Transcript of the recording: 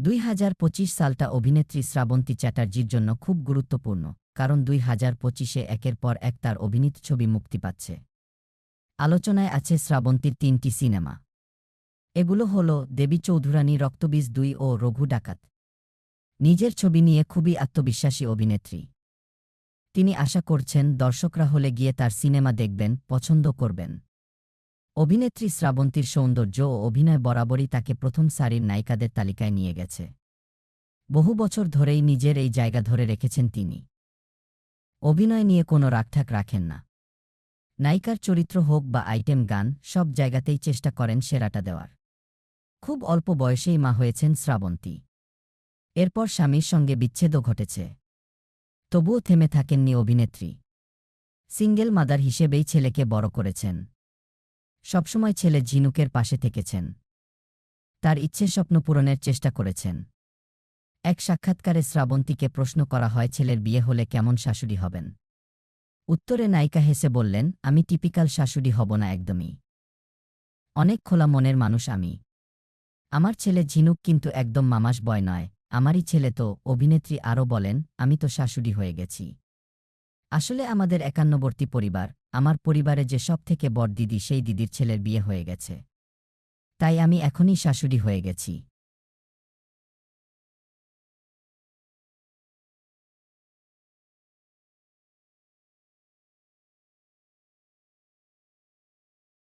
2025 সালটা অভিনেত্রী শ্রাবন্তী চ্যাটার্জির জন্য খুব গুরুত্বপূর্ণ, কারণ 2025-এ একের পর এক তার অভিনীত ছবি মুক্তি পাচ্ছে। আলোচনায় আছে শ্রাবন্তীর 3টি সিনেমা। এগুলো হল দেবী চৌধুরানী, রক্তবীজ 2 ও রঘু ডাকাত। নিজের ছবি নিয়ে খুবই আত্মবিশ্বাসী অভিনেত্রী। তিনি আশা করছেন দর্শকরা হলে গিয়ে তার সিনেমা দেখবেন, পছন্দ করবেন। অভিনেত্রী শ্রাবন্তীর সৌন্দর্য ও অভিনয় বরাবরই তাকে প্রথম সারির নায়িকাদের তালিকায় নিয়ে গেছে। বহু বছর ধরেই নিজের এই জায়গা ধরে রেখেছেন তিনি। অভিনয় নিয়ে কোনো রাগঠাক রাখেন না। নায়িকার চরিত্র হোক বা আইটেম গান, সব জায়গাতেই চেষ্টা করেন সেরাটা দেওয়ার। খুব অল্প বয়সেই মা হয়েছেন শ্রাবন্তী। এরপর স্বামীর সঙ্গে বিচ্ছেদও ঘটেছে। তবুও থেমে থাকেননি অভিনেত্রী। সিঙ্গেল মাদার হিসেবেই ছেলেকে বড় করেছেন। সবসময় ছেলে ঝিনুকের পাশে থেকেছেন। তার ইচ্ছে স্বপ্ন পূরণের চেষ্টা করেছেন। এক সাক্ষাৎকারে শ্রাবন্তীকে প্রশ্ন করা হয় ছেলের বিয়ে হলে কেমন শাশুড়ি হবেন। উত্তরে নায়িকা হেসে বললেন, আমি টিপিক্যাল শাশুড়ি হব না একদমই। অনেক খোলা মনের মানুষ আমি। আমার ছেলে ঝিনুক কিন্তু একদম মামাস বয় নয়, আমারই ছেলে তো। অভিনেত্রী আরও বলেন, আমি তো শাশুড়ি হয়ে গেছি। আসলে আমাদের একান্নবর্তী পরিবার, আমার পরিবারে যে সব থেকে বড় দিদি, সেই দিদির ছেলের বিয়ে হয়ে গেছে। তাই আমি এখনই শাশুড়ি হয়ে গেছি।